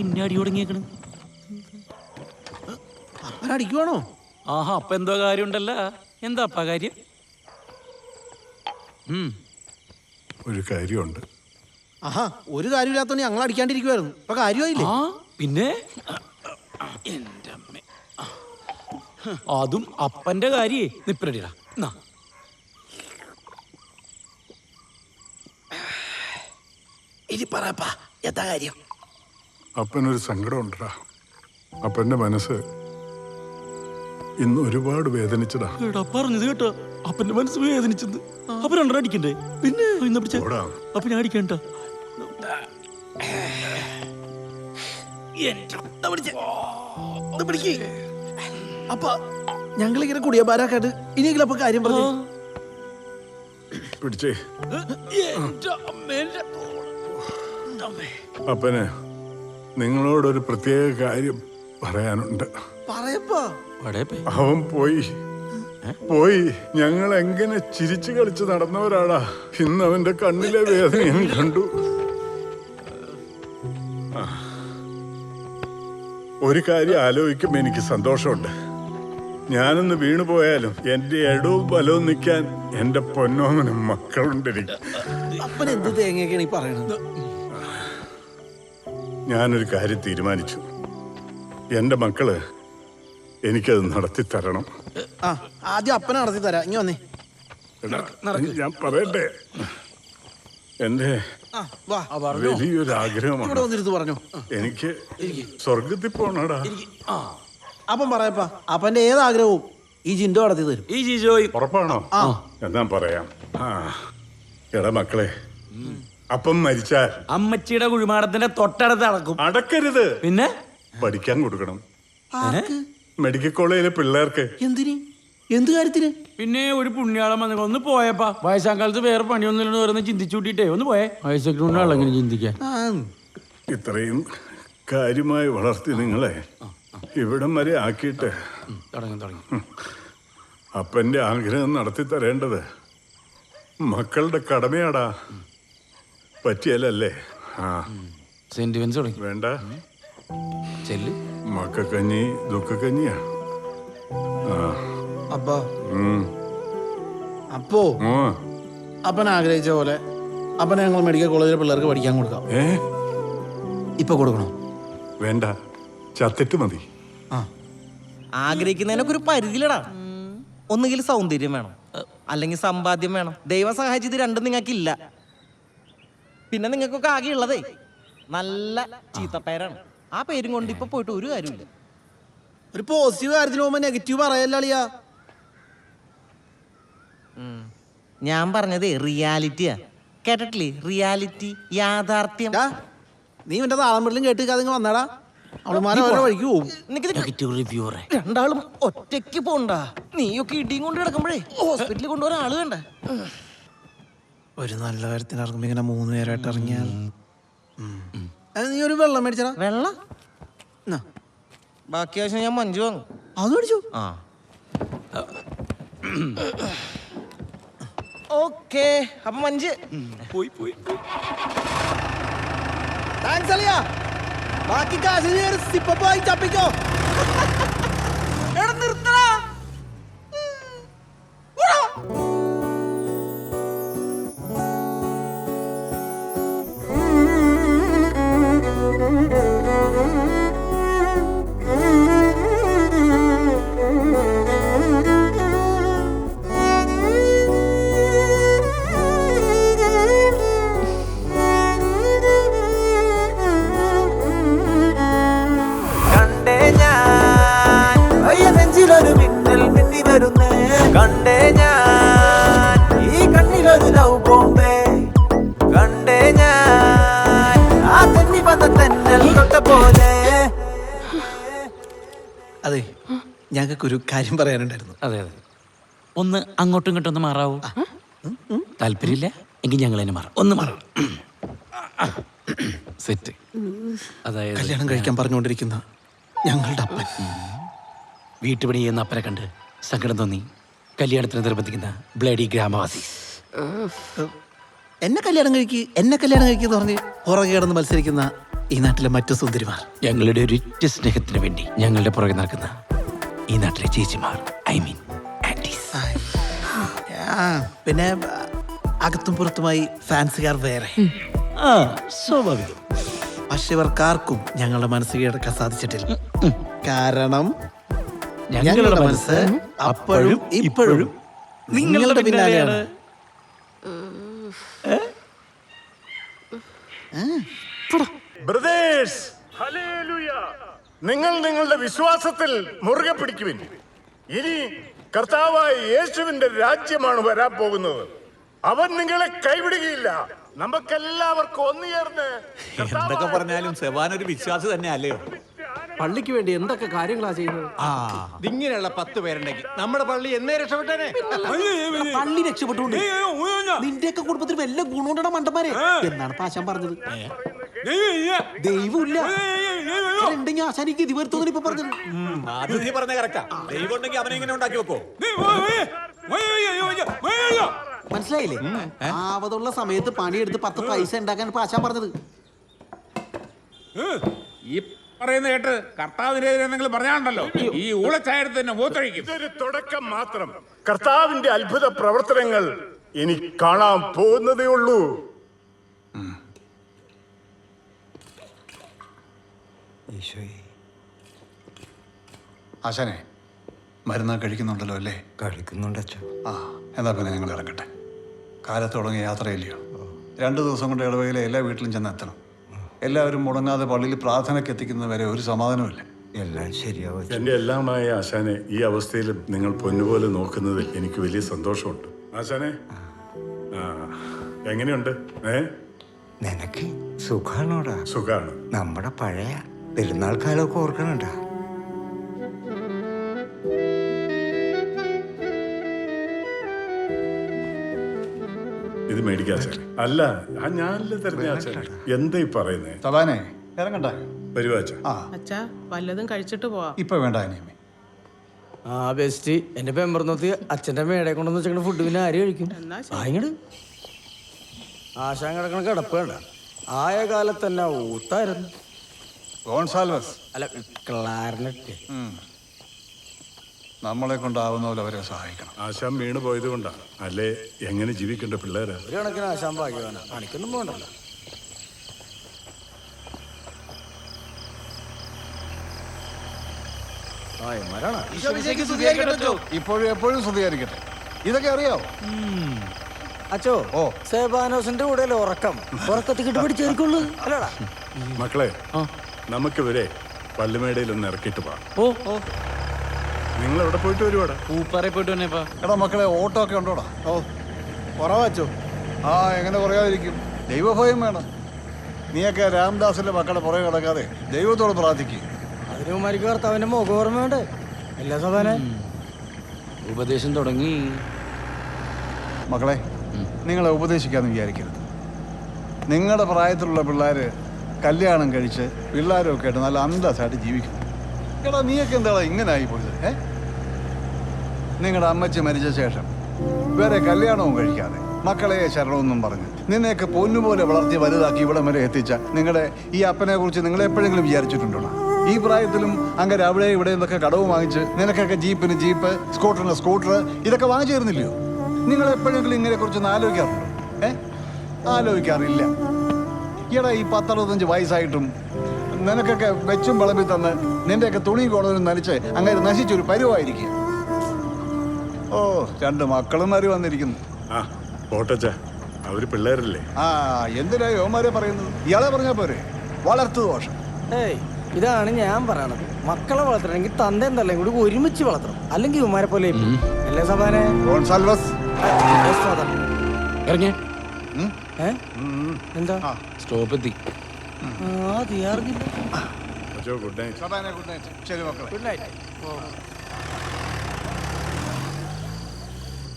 പിന്നെ അടി തുടങ്ങിയേക്കണ്. അടിക്കുവാണോ? ആഹാ, അപ്പൊ എന്തോ കാര്യം ഉണ്ടല്ല. എന്താ അപ്പ കാര്യം? ഒരു കാര്യമുണ്ട്. ആഹാ, ഒരു കാര്യമില്ലാത്തോണ്ട് ഞങ്ങൾ അടിക്കാണ്ടിരിക്കുവായിരുന്നു. ഇപ്പൊ കാര്യമായില്ലേ? ആ പിന്നെ എന്റെ അമ്മ, അതും അപ്പന്റെ കാര്യേ. നിപ്പരടിടാ. ഇനി പറയപ്പാ, എന്താ കാര്യം? അപ്പനൊരു സങ്കടമുണ്ടടാ. അപ്പന്റെ മനസ്സ് ഇന്ന് ഒരുപാട് വേദനിച്ചടാ. എടാ പറഞ്ഞത് കേട്ടോ, അപ്പന്റെ മനസ്സ് വേദനിച്ചത്. അപ്പൊ രണ്ടര അടിക്കണ്ടേ? പിന്നെ ഇന്ന് പിടിച്ച അപ്പൊ ഞാൻ അടിക്കണ്ട. അപ്പൊ ഞങ്ങളിങ്ങനെ കുടിയന്മാരാക്കാണ്ട് ഇനിയെങ്കിലും അപ്പൊ കാര്യം പറഞ്ഞു. പിടിച്ചേ. അപ്പന് നിങ്ങളോടൊരു പ്രത്യേക കാര്യം പറയാനുണ്ട്. പറയപ്പാ. അവൻ പോയി. ഞങ്ങൾ എങ്ങനെ ചിരിച്ചു കളിച്ച് നടന്നവരാടാ. ഇന്ന് അവന്റെ കണ്ണിലെ വേദന ഞാൻ കണ്ടു. ഒരു കാര്യം ആലോചിക്കുമ്പോ എനിക്ക് സന്തോഷമുണ്ട്. ഞാനൊന്ന് വീണു പോയാലും എന്റെ ഇടവും ബലവും നിൽക്കാൻ എന്റെ പൊന്നോമനും മക്കളുണ്ടിരിക്കും. അപ്പൻ എന്ത് തേങ്ങയൊക്കെയാണ് ഈ പറയണത്? ഞാനൊരു കാര്യം തീരുമാനിച്ചു. എന്റെ മക്കള് എനിക്കത് നടത്തി തരണം. ആദ്യം അപ്പനെ നടത്തി തരാം. ഇനി വന്നേ, ഞാൻ പറയട്ടെ. എന്റെ വലിയൊരു ആഗ്രഹമാണ്. പറഞ്ഞു. എനിക്ക് സ്വർഗത്തിൽ പോണടാ. അപ്പം പറയപ്പാ, അപ്പന്റെ ഏത് ആഗ്രഹവും ഈ ജിൻഡോ നടത്തി തരും. ഈ ജിജോയ് ഉറപ്പാണോ? എന്നാ പറയാം. എടാ മക്കളെ, അപ്പം മരിച്ചാൽ അമ്മച്ചിയുടെ കുഴിമാടത്തിന്റെ തൊട്ടടുത്ത് അടക്കും. അടക്കരുത്. പിന്നെ പഠിക്കാൻ കൊടുക്കണം. മെഡിക്കൽ കോളേജിലെ പിള്ളേർക്ക്. എന്തിന്? എന്ത് കാര്യത്തിന്? പിന്നെ ഒരു പുണ്യാളം വന്നു ഒന്ന് പോയപ്പാ. വയസ്സാകാലത്ത് വേറെ പണിയൊന്നും ഓരോന്ന് ചിന്തിച്ചു കൂട്ടിട്ടേ ഒന്ന് പോയേ. വയസ്സൊക്കെ ചിന്തിക്കാൻ. ഇത്രയും കാര്യമായി വളർത്തി നിങ്ങളെ ഇവിടം വരെ ആക്കിയിട്ട് അപ്പന്റെ ആഗ്രഹം നടത്തി തരേണ്ടത് മക്കളുടെ കടമയാടാ. പറ്റിയല്ലേ? സെന്റിമെന്റ്സ് തുടങ്ങി. വേണ്ട, ചെല്ല്. മക്കക്കഞ്ഞി ദുഃഖക്കഞ്ഞിയാ. അപ്പോ അപ്പൻ ആഗ്രഹിച്ച പോലെ അപ്പനെ ഞങ്ങൾ മെഡിക്കൽ കോളേജിലെ പിള്ളേർക്ക് പഠിക്കാൻ കൊടുക്കാം. ഇപ്പൊ കൊടുക്കണോ? വേണ്ട, ചത്തിട്ട് മതി. ആഗ്രഹിക്കുന്നതിനൊക്കെ ഒരു പരിധിയിലടാ. ഒന്നുകിൽ സൗന്ദര്യം വേണം, അല്ലെങ്കിൽ സമ്പാദ്യം വേണം. ദൈവം സഹായിച്ചത് രണ്ടും നിങ്ങൾക്കില്ല. പിന്നെ നിങ്ങൾക്കൊക്കെ ആകെ ഉള്ളതേ നല്ല ചീത്തപ്പേരാണ്. ആ പേരും കൊണ്ട് ഇപ്പൊ പോയിട്ട് ഒരു കാര്യമില്ല. ഒരു പോസിറ്റീവ് കാര്യത്തിന് പോകുമ്പോ നെഗറ്റീവ് പറയല്ലിയാ. ഞാൻ പറഞ്ഞത് റിയാലിറ്റിയാ. കേട്ടിട്ടില്ലേ? റിയാലിറ്റി, യാഥാർത്ഥ്യം. നീ എന്റെ താളമ്പള്ളിലും കേട്ട് അതിങ്ങ് വന്നാടാ. അവളുമാരെ ഓരോ വഴിക്ക് പോകും. രണ്ടാളും ഒറ്റയ്ക്ക് പോണ്ടാ. നീയൊക്കെ ഇടിയും കൊണ്ട് കിടക്കുമ്പോഴേ ഹോസ്പിറ്റലിൽ കൊണ്ടുപോകാൻ ആള് വേണ്ട. ഒരു നല്ല കാര്യത്തിന് ഇറങ്ങുമ്പോ ഇങ്ങനെ 3 പേരായിട്ട് ഇറങ്ങിയാൽ. നീ ഒരു വെള്ളം മേടിച്ചടാ. വെള്ളം ബാക്കി ആവശ്യം ഞാൻ മഞ്ജു വാങ്ങും. അത് മേടിച്ചു. ഓക്കേ, അപ്പൊ മഞ്ജ് പോയി. താങ്ക്സ് അളിയാ. ബാക്കി കാശ് സിപ്പപ്പായി ചപ്പിക്കോ. നിർത്തടാ. കണ്ടേ ഞാൻ ഈ കണ്ണിലൊരു ലവ് ബോംബേ. കണ്ടേ ഞാൻ ആ തെന്നി വന്ന തെന്നൽ തൊട്ട പോലെ. അതെ, ഞങ്ങൾക്കൊരു കാര്യം പറയാനുണ്ടായിരുന്നു. അതെ, ഒന്ന് അങ്ങോട്ടും ഇങ്ങോട്ടും ഒന്ന് മാറാവൂ. താല്പര്യമില്ല എങ്കിൽ ഞങ്ങൾ തന്നെ മാറാം. ഒന്ന് മാറാം. സെറ്റ്. അതായത് കല്യാണം കഴിക്കാൻ പറഞ്ഞുകൊണ്ടിരിക്കുന്ന ഞങ്ങളുടെ അപ്പൻ വീട്ടുപണി ചെയ്യുന്ന അപ്പനെ കണ്ട് സങ്കടം തോന്നി കല്യാണത്തിന് നിർബന്ധിക്കുന്ന ബ്ലഡി ഗ്രാമവാസി. എന്നെ കല്യാണം കഴിക്കുക പറഞ്ഞ് പുറകെ കിടന്ന് മത്സരിക്കുന്ന ഈ നാട്ടിലെ മറ്റു സുന്ദരിമാർ. ഞങ്ങളുടെ ഒരൊറ്റ സ്നേഹത്തിന് വേണ്ടി ഞങ്ങളുടെ പുറകെ നടക്കുന്ന ഈ നാട്ടിലെ ചേച്ചിമാർ, ഐ മീൻ ആന്റീസ്. പിന്നെ അകത്തും പുറത്തുമായി ഫാൻസുകാർ വേറെ. സ്വാഭാവികം. പക്ഷെ ഇവർക്കാർക്കും ഞങ്ങളുടെ മനസ്സ് കീഴടക്കാൻ സാധിച്ചിട്ടില്ല. കാരണം ഞങ്ങളുടെ മനസ്സ് അപ്പോഴും ഇപ്പോഴും നിങ്ങളുടെ പിന്നാലെയാണ്. ബ്രദേഴ്സ്, നിങ്ങൾ നിങ്ങളുടെ വിശ്വാസത്തിൽ മുറുകെ പിടിക്കുവിൻ. ഇനി കർത്താവായ യേശുവിന്റെ രാജ്യമാണ് വരാൻ പോകുന്നത്. അവൻ നിങ്ങളെ കൈവിടുകയില്ല. നമുക്കെല്ലാവർക്കും ഒന്നുചേർന്ന് എന്തൊക്കെ പറഞ്ഞാലും സെവാൻ ഒരു വിശ്വാസി തന്നെ അല്ലയോ? പള്ളിക്ക് വേണ്ടി എന്തൊക്കെ കാര്യങ്ങളാ ചെയ്യുന്നത്. ഇങ്ങനെയുള്ള 10 പേരുണ്ടെങ്കിൽ നമ്മുടെ പള്ളി എന്നേ രക്ഷപ്പെട്ടേനെ. പള്ളി രക്ഷപ്പെട്ടുകൊണ്ട് നിന്റെയൊക്കെ കുടുംബത്തിൽ വല്ല ഗുണമുണ്ടോ മണ്ടന്മാരെ എന്നാണ് പാശാൻ പറഞ്ഞത്. ദൈവമില്ല ഉണ്ടെങ്കിൽ ആശാനിക്ക് ഇത് വരുത്തോന്ന് ഇപ്പൊ പറഞ്ഞത്. അത് നീ പറഞ്ഞ കറക്റ്റാ. ദൈവം ഉണ്ടെങ്കിൽ അവനെ ഇങ്ങനെ ഉണ്ടാക്കി വെക്കോ? മനസ്സിലായില്ലേ? ആവതുള്ള സമയത്ത് പണിയെടുത്ത് 10 പൈസ ഉണ്ടാക്കാൻ പാശാൻ പറഞ്ഞത്. ഈ പറയുന്ന കേട്ട് കർത്താവിനെതിരെ എന്തെങ്കിലും പറയാനുണ്ടല്ലോ, ഈ ഊളച്ചായത്ത് തന്നെ മൂത്തൊഴിക്കും. ഇതൊരു തുടക്കം മാത്രം. കർത്താവിന്റെ അത്ഭുത പ്രവർത്തനങ്ങൾ ഇനി കാണാൻ പോകുന്നതേ ഉള്ളൂ. ആശാനെ, മരുന്ന് കഴിക്കുന്നുണ്ടല്ലോ അല്ലേ? കഴിക്കുന്നുണ്ട് അച്ഛാ. ആ, എന്നാ പിന്നെ ഞങ്ങൾ ഇറങ്ങട്ടെ. കാലത്ത് തുടങ്ങിയ യാത്രയില്ലയോ? 2 ദിവസം കൊണ്ട് ഇടവകയിലെ എല്ലാ വീട്ടിലും ചെന്ന് എത്തണം. എല്ലാവരും മുടങ്ങാതെ പള്ളിയിൽ പ്രാർത്ഥനയ്ക്ക് എത്തിക്കുന്നവരെ ഒരു സമാധാനമില്ല. എല്ലാം ശരിയാവും. എന്റെ എല്ലാമായ ആശാനെ, ഈ അവസ്ഥയിലും നിങ്ങൾ പൊന്നുപോലെ നോക്കുന്നതിൽ എനിക്ക് വലിയ സന്തോഷമുണ്ട്. ആശാനെ, എങ്ങനെയുണ്ട്? നിനക്ക് സുഖാണോടാ? സുഖാണ്. നമ്മുടെ പഴയ പെരുന്നാൾ കാലമൊക്കെ ഓർക്കണണ്ടാ? ഇത് മേടിക്കാച്ചാ? അല്ല, ഞാനല്ലേ തരുന്ന ആശാനെ. എന്തായി പറയുന്നേ? തവാനെ, ഇറങ്ങണ്ട. വരുവാച്ച. ആ, അച്ഛാ വല്ലതും കഴിച്ചിട്ട് പോവാം. ഇപ്പൊ വേണ്ട അനിയമ്മേ. ആ ബെസ്റ്റ്. എന്റെ പെമ്പറന്നോത്ത് അച്ഛന്റെ മേടെ കൊണ്ടുവന്ന് വെച്ചിട്ട് ഫുഡ് പിന്നെ ആര് കഴിക്കും? ഇങ്ങോട്ട് ആശാൻ കിടക്കണ കിടപ്പ് വേണ്ട. ആയ കാലത്ത് തന്നെ ഊത്തായിരുന്നു. ഗോൺസാൽവസ്, അല്ല ക്ലാരനറ്റ്. നമ്മളെ കൊണ്ടാവുന്ന പോലെ അവരെ സഹായിക്കണം. ആശാൻ വീണ് പോയത് കൊണ്ടാ. അല്ലേ എങ്ങനെ ജീവിക്കേണ്ട പിള്ളേരാ. ഒരു കണക്കിന് ആശാൻ ഭാഗ്യവാനാ. പണിക്കൊന്നും പോകണ്ടല്ലോ. ഇപ്പോഴും എപ്പോഴും സ്തുതിയായിരിക്കട്ടെ. ഇതൊക്കെ അറിയാവോ അച്ചോ? ഓ, സേബാനോസിന്റെ കൂടെ ഉറക്കത്തിൽ കിട്ടുപിടിച്ചേർക്കുള്ളൂ അല്ലടാ മക്കളെ. നമുക്ക് ഇവരെ പള്ളിമേടയിൽ ഒന്ന് ഇറക്കിയിട്ട് പോവാം. ഓ, നിങ്ങൾ എവിടെ പോയിട്ട് വരുവാടാ? പൂപ്പാറ പോയിട്ട് വന്നേപ്പാ. എടാ മക്കളെ, ഓട്ടോ ഒക്കെ ഉണ്ടോടാ? ഓ, കുറവാച്ചോ? ആ, എങ്ങനെ കുറയാതിരിക്കും? ദൈവഭയം വേണം. നീയൊക്കെ രാംദാസിന്റെ മക്കളെ പുറകെ കിടക്കാതെ ദൈവത്തോട് പ്രാർത്ഥിക്കും. അതിനുമാർക്ക് കർത്താവിന്റെ മുഖം ഓർമ്മ വേണ്ടേ? എല്ലാ സഭാനെ ഉപദേശം തുടങ്ങി. മക്കളെ, നിങ്ങളെ ഉപദേശിക്കാന്ന് വിചാരിക്കരുത്. നിങ്ങളുടെ പ്രായത്തിലുള്ള പിള്ളേര് കല്യാണം കഴിച്ച് പിള്ളേരൊക്കെ ആയിട്ട് നല്ല അന്തസ്സായിട്ട് ജീവിക്കണം. എടാ, നീയൊക്കെ എന്താടാ ഇങ്ങനെ ആയി പോയത്? നിങ്ങളുടെ അമ്മച്ചി മരിച്ച ശേഷം വേറെ കല്യാണവും കഴിക്കാതെ മക്കളെ ശരണമെന്നും പറഞ്ഞ് നിന്നെയൊക്കെ പൊന്നുപോലെ വളർത്തി വലുതാക്കി ഇവിടെ വരെ എത്തിച്ച നിങ്ങളുടെ ഈ അപ്പനെ കുറിച്ച് നിങ്ങൾ എപ്പോഴെങ്കിലും വിചാരിച്ചിട്ടുണ്ടോ? ഈ പ്രായത്തിലും അങ്ങനെ അവിടെ ഇവിടെ നിന്നൊക്കെ കടവ് വാങ്ങിച്ച് നിനക്കൊക്കെ ജീപ്പിന് ജീപ്പ്, സ്കൂട്ടറിന് സ്കൂട്ടർ ഇതൊക്കെ വാങ്ങിച്ചു തരുന്നില്ലയോ? നിങ്ങൾ എപ്പോഴെങ്കിലും ഇങ്ങനെ കുറിച്ചൊന്ന് ആലോചിക്കാറുണ്ടോ? ആലോചിക്കാറില്ല. ഈടാ, ഈ 10-65 വയസ്സായിട്ടും നിനക്കൊക്കെ വെച്ചും വിളമ്പി തന്ന് നിന്റെയൊക്കെ തുണി കോണനും നനച്ച് അങ്ങനെ നശിച്ചൊരു പരുവായിരിക്കുക. ഓ, 2 മക്കളും മാറി വന്നിരിക്കുന്നു. ആ പോട്ടച്ച, അവര് പിള്ളേരല്ലേ. ആ, എന്തിനാ യോമാരെ പറയുന്നത്? ഇയാളെ പറഞ്ഞാ പോരെ? വളർത്തു ദോഷം. ഇതാണ് ഞാൻ പറയണത്. മക്കളെ വളർത്തണമെങ്കിൽ തന്തയും തള്ളയും കൂടി ഒരുമിച്ച് വളർത്തണം. അല്ലെങ്കിൽ ഇവന്മാരെ പോലെ അല്ലേ സഭാനെ? ഇറങ്ങിയ എന്താ സ്റ്റോപ്പ് എത്തി. Good night. Good night. ശരി മക്കളെ. Good night.